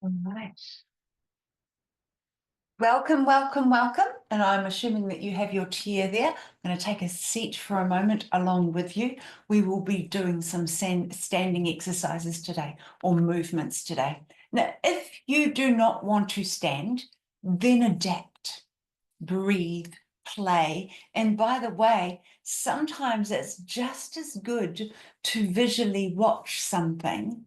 All right. Welcome, welcome, welcome. And I'm assuming that you have your chair there. I'm going to take a seat for a moment along with you. We will be doing some standing exercises today or movements today. Now, if you do not want to stand, then adapt, breathe, play. And by the way, sometimes it's just as good to visually watch something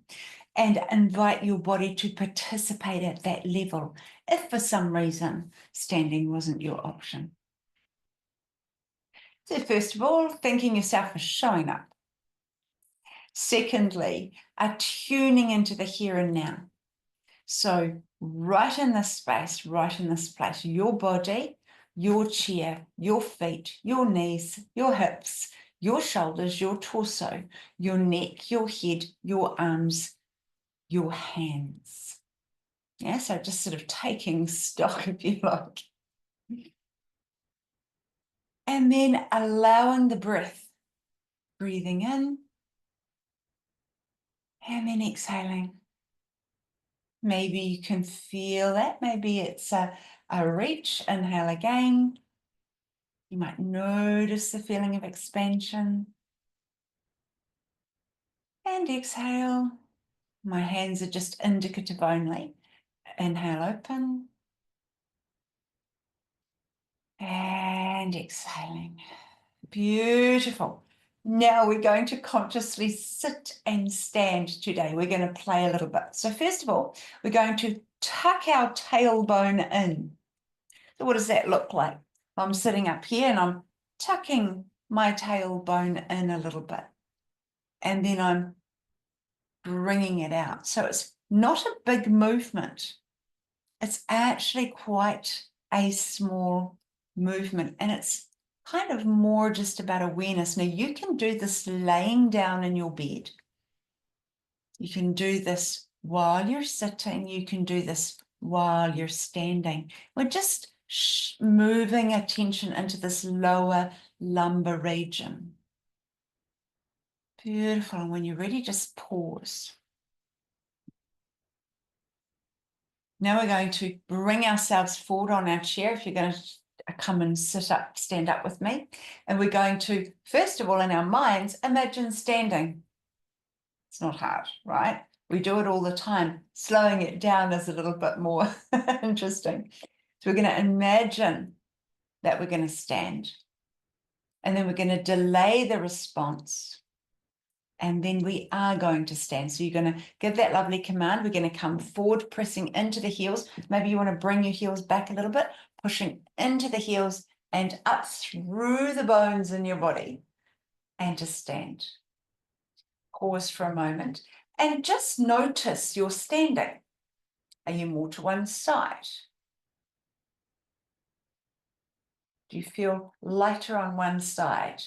and invite your body to participate at that level if for some reason standing wasn't your option. So first of all, thanking yourself for showing up. Secondly, tuning into the here and now. So right in this space, right in this place, your body, your chair, your feet, your knees, your hips, your shoulders, your torso, your neck, your head, your arms, your hands. Yeah, so just sort of taking stock, if you like. And then allowing the breath, breathing in and then exhaling. Maybe you can feel that. Maybe it's a reach, inhale again. You might notice the feeling of expansion. And exhale. My hands are just indicative only. Inhale, open. And exhaling. Beautiful. Now we're going to consciously sit and stand today. We're going to play a little bit. So first of all, we're going to tuck our tailbone in. So what does that look like? I'm sitting up here and I'm tucking my tailbone in a little bit. And then I'm bringing it out. So it's not a big movement. It's actually quite a small movement. And it's kind of more just about awareness. Now, you can do this laying down in your bed. You can do this while you're sitting. You can do this while you're standing. We're just moving attention into this lower lumbar region. Beautiful. And when you're ready, just pause. Now we're going to bring ourselves forward on our chair. If you're going to come and sit up, stand up with me. And we're going to, first of all, in our minds, imagine standing. It's not hard, right? We do it all the time. Slowing it down is a little bit more interesting. So we're going to imagine that we're going to stand. And then we're going to delay the response. And then we are going to stand. So you're going to give that lovely command. We're going to come forward, pressing into the heels. Maybe you want to bring your heels back a little bit, pushing into the heels and up through the bones in your body, and just stand. Pause for a moment and just notice your standing. Are you more to one side? Do you feel lighter on one side?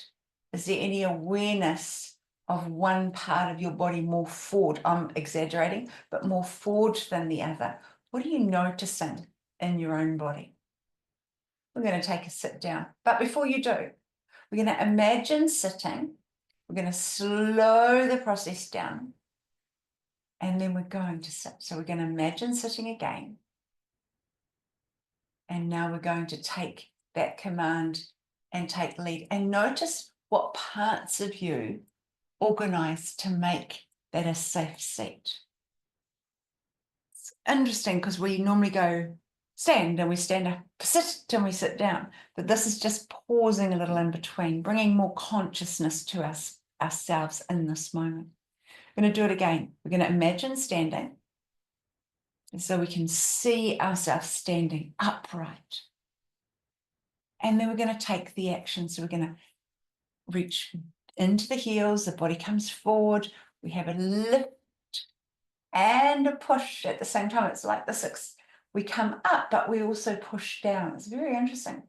Is there any awareness of one part of your body more forward? I'm exaggerating, but more forward than the other. What are you noticing in your own body? We're going to take a sit down. But before you do, we're going to imagine sitting. We're going to slow the process down. And then we're going to sit. So we're going to imagine sitting again. And now we're going to take that command and take lead. And notice what parts of you organize to make that a safe seat. It's interesting because we normally go stand and we stand up, sit and we sit down. But this is just pausing a little in between, bringing more consciousness to ourselves in this moment. We're going to do it again. We're going to imagine standing. So we can see ourselves standing upright. And then we're going to take the action. So we're going to reach into the heels, the body comes forward, we have a lift and a push at the same time. It's like this, we come up, but we also push down. It's very interesting.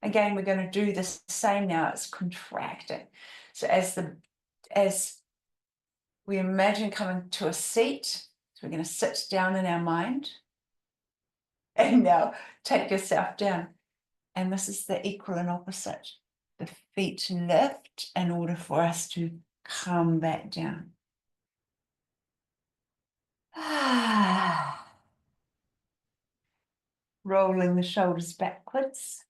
Again, we're going to do the same now. It's contracting. So as we imagine coming to a seat, so we're going to sit down in our mind. And now take yourself down. And this is the equal and opposite. The feet lift in order for us to come back down. rolling the shoulders backwards.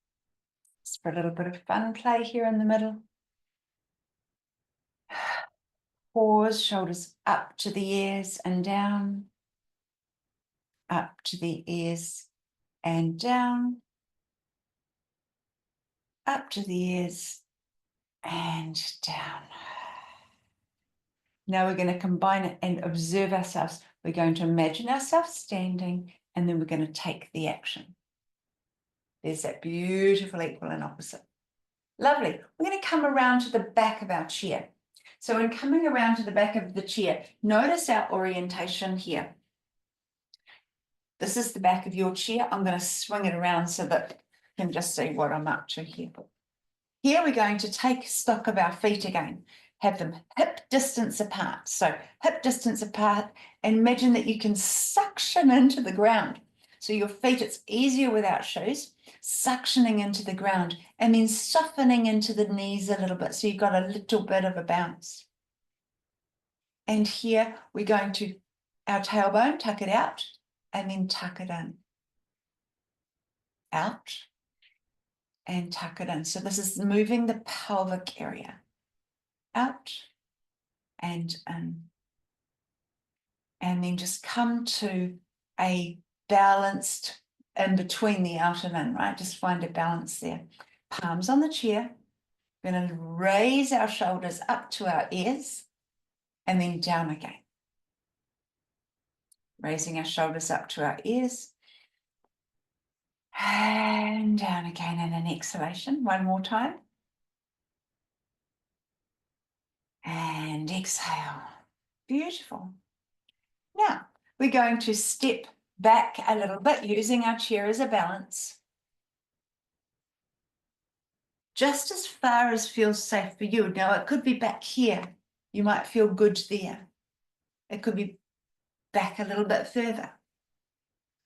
Just for a little bit of fun play here in the middle. Pause, shoulders up to the ears and down, up to the ears and down, up to the ears and down. Now we're going to combine it and observe ourselves. We're going to imagine ourselves standing, and then we're going to take the action. There's that beautiful equal and opposite. Lovely. We're going to come around to the back of our chair. So in coming around to the back of the chair, notice our orientation here. This is the back of your chair. I'm going to swing it around so that you can just see what I'm up to here. Here we're going to take stock of our feet again. Have them hip distance apart. So hip distance apart, and imagine that you can suction into the ground. So your feet, it's easier without shoes, suctioning into the ground and then softening into the knees a little bit. So you've got a little bit of a bounce. And here we're going to, our tailbone, tuck it out and then tuck it in. Out and tuck it in. So this is moving the pelvic area. Out and in. And then just come to a balanced in between the out and in, right? Just find a balance there. Palms on the chair. We're going to raise our shoulders up to our ears and then down again. Raising our shoulders up to our ears and down again in an exhalation. One more time. And exhale. Beautiful. Now, we're going to step back a little bit using our chair as a balance. Just as far as feels safe for you. Now, it could be back here. You might feel good there. It could be back a little bit further.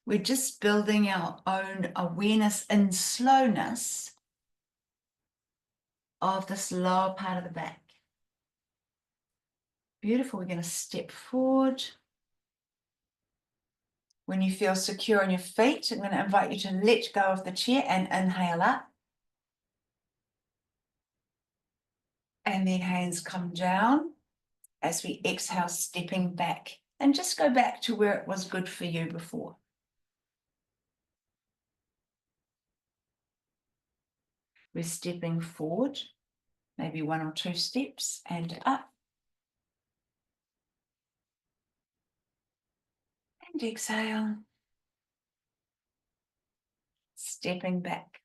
We're just building our own awareness in slowness of this lower part of the back. Beautiful. We're going to step forward. When you feel secure in your feet, I'm going to invite you to let go of the chair and inhale up. And then hands come down as we exhale, stepping back. And just go back to where it was good for you before. We're stepping forward, maybe 1 or 2 steps, and up. And exhale. Stepping back.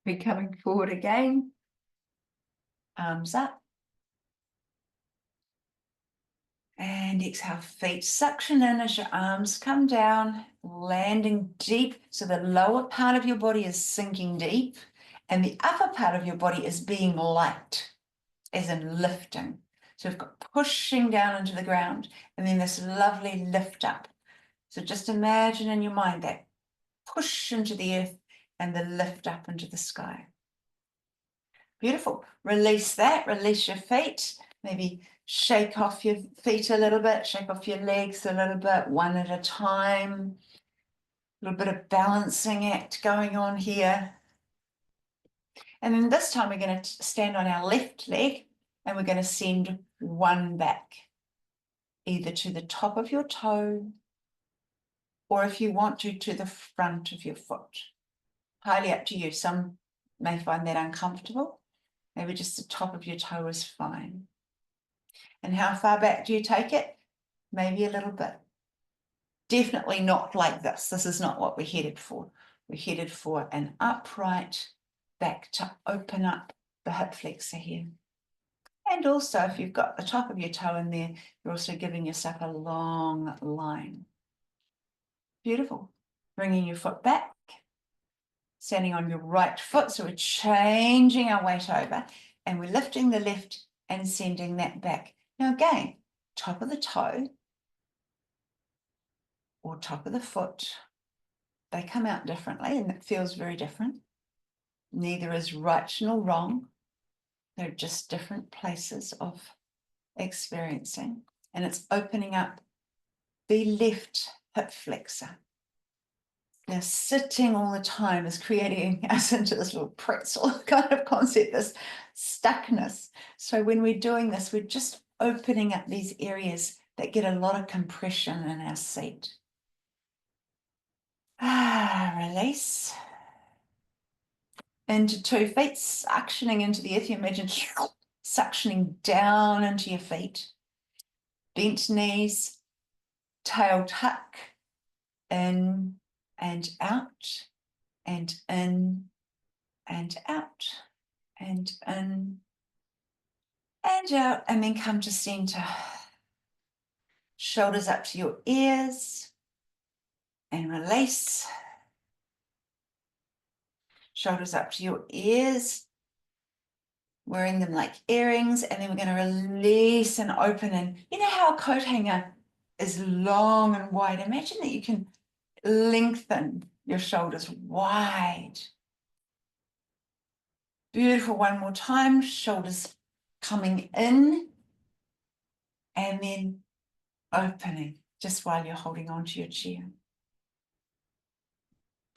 We're coming forward again. Arms up. And exhale, feet suction in as your arms come down, landing deep. So the lower part of your body is sinking deep, and the upper part of your body is being light, as in lifting. So we've got pushing down into the ground, and then this lovely lift up. So just imagine in your mind that push into the earth and the lift up into the sky. Beautiful. Release that, release your feet, maybe shake off your feet a little bit, shake off your legs a little bit, one at a time. A little bit of balancing act going on here. And then this time we're going to stand on our left leg and we're going to send one back, either to the top of your toe or if you want to the front of your foot. Highly up to you. Some may find that uncomfortable. Maybe just the top of your toe is fine. And how far back do you take it? Maybe a little bit. Definitely not like this. This is not what we're headed for. We're headed for an upright back to open up the hip flexor here. And also, if you've got the top of your toe in there, you're also giving yourself a long line. Beautiful. Bringing your foot back. Standing on your right foot. So we're changing our weight over. And we're lifting the left and sending that back. Now again, top of the toe or top of the foot, they come out differently and it feels very different. Neither is right nor wrong. They're just different places of experiencing. And it's opening up the left hip flexor. Now, sitting all the time is creating us into this little pretzel kind of concept, this stuckness. So when we're doing this, we're just opening up these areas that get a lot of compression in our seat. Release. Into 2 feet, suctioning into the earth. You imagine suctioning down into your feet. Bent knees, tail tuck, in and out, and in and out, and in and out, and then come to center. Shoulders up to your ears and release. Shoulders up to your ears, wearing them like earrings, and then we're going to release and open. And you know how a coat hanger is long and wide? Imagine that you can lengthen your shoulders wide. Beautiful. One more time. Shoulders coming in and then opening just while you're holding on to your chair.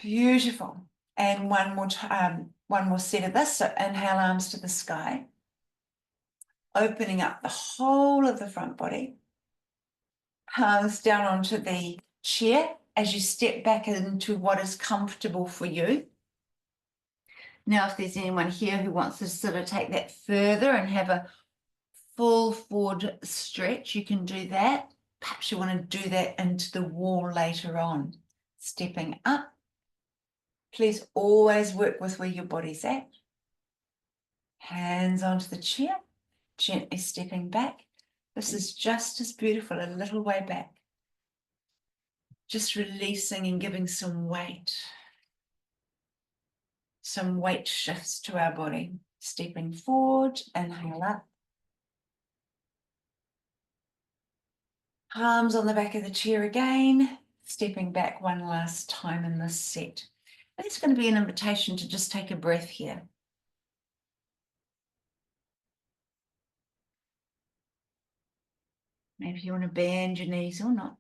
Beautiful. And one more set of this. So inhale, arms to the sky. Opening up the whole of the front body. Palms down onto the chair as you step back into what is comfortable for you. Now, if there's anyone here who wants to sort of take that further and have a full forward stretch, you can do that. Perhaps you want to do that into the wall later on. Stepping up. Please always work with where your body's at. Hands onto the chair, gently stepping back. This is just as beautiful, a little way back. Just releasing and giving some weight shifts to our body. Stepping forward, inhale up. Palms on the back of the chair again, stepping back one last time in this set. And it's going to be an invitation to just take a breath here. Maybe you want to bend your knees or not.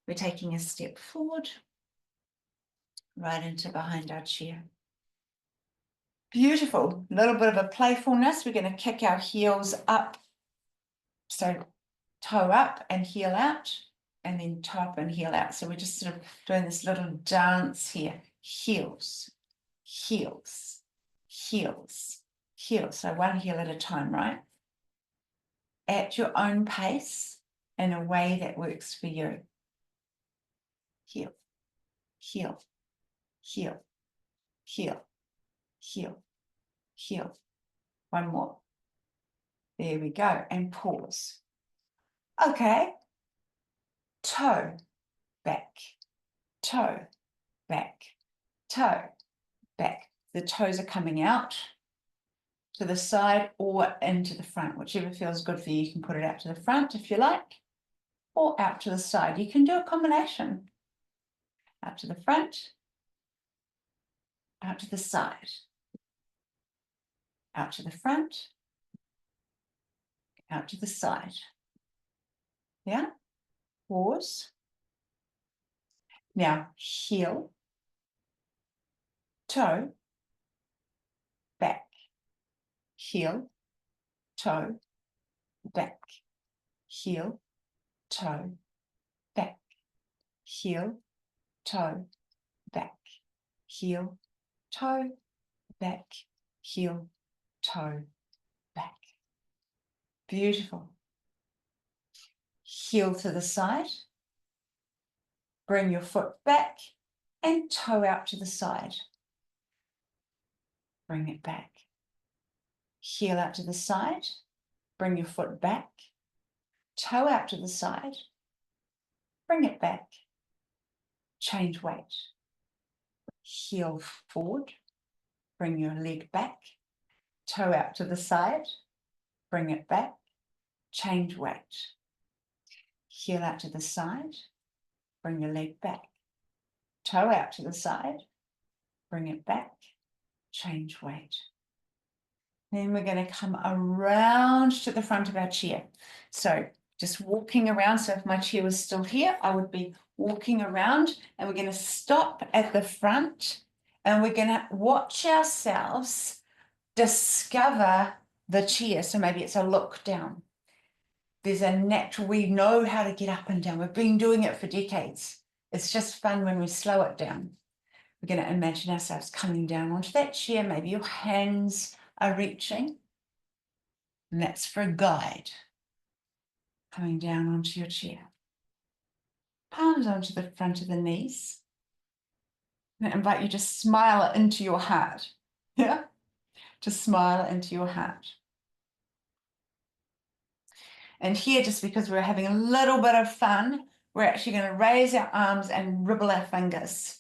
We're taking a step forward, right into behind our chair. Beautiful. A little bit of a playfulness. We're going to kick our heels up. So toe up and heel out, and then toe up and heel out. So we're just sort of doing this little dance here. Heels, heels, heels, heels. So one heel at a time, right? At your own pace in a way that works for you. Heel, heel, heel, heel, heel, heel. One more. There we go. And pause. Okay. Toe, back, toe, back, toe, back. The toes are coming out to the side or into the front, whichever feels good for you. You can put it out to the front if you like, or out to the side. You can do a combination. Out to the front, out to the side, out to the front, out to the side. Yeah? Pause. Now, heel, toe, back, heel, toe, back, heel, toe, back, heel, toe, back, heel, toe, back, heel, toe, back. Beautiful. Heel to the side. Bring your foot back and toe out to the side. Bring it back. Heel out to the side. Bring your foot back. Toe out to the side. Bring it back. Change weight. Heel forward. Bring your leg back. Toe out to the side. Bring it back. Change weight. Heel out to the side. Bring your leg back. Toe out to the side. Bring it back. Change weight. Then we're going to come around to the front of our chair. So just walking around. So if my chair was still here, I would be walking around, and we're going to stop at the front, and we're going to watch ourselves discover the chair. So maybe it's a look down. There's a natural, we know how to get up and down. We've been doing it for decades. It's just fun when we slow it down. We're going to imagine ourselves coming down onto that chair. Maybe your hands are reaching, and that's for a guide. Coming down onto your chair. Palms onto the front of the knees. And I invite you to smile it into your heart. Yeah? To smile it into your heart. And here, just because we're having a little bit of fun, we're actually going to raise our arms and ribble our fingers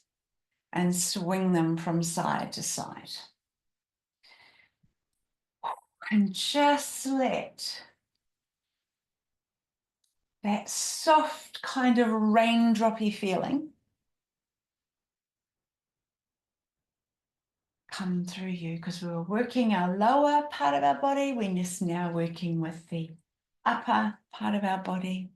and swing them from side to side. And just let that soft kind of raindroppy feeling come through you, because we were working our lower part of our body. We're just now working with the upper part of our body.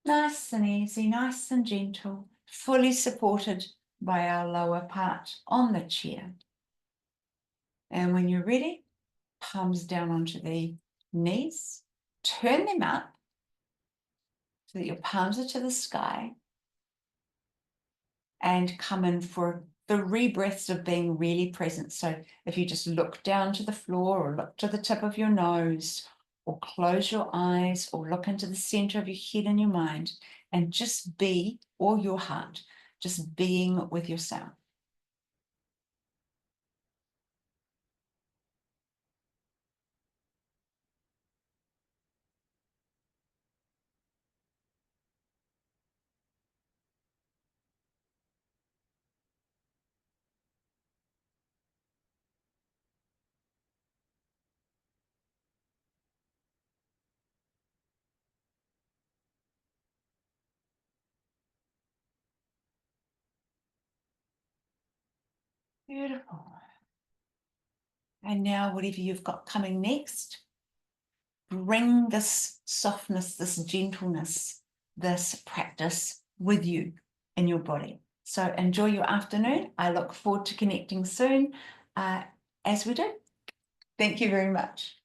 Nice and easy, nice and gentle, fully supported by our lower part on the chair. And when you're ready, palms down onto the knees, turn them up so that your palms are to the sky, and come in for 3 breaths of being really present. So if you just look down to the floor, or look to the tip of your nose, or close your eyes, or look into the center of your head and your mind, and just be, or your heart, just being with yourself. Beautiful. And now, whatever you've got coming next, bring this softness, this gentleness, this practice with you in your body. So enjoy your afternoon. I look forward to connecting soon as we do. Thank you very much.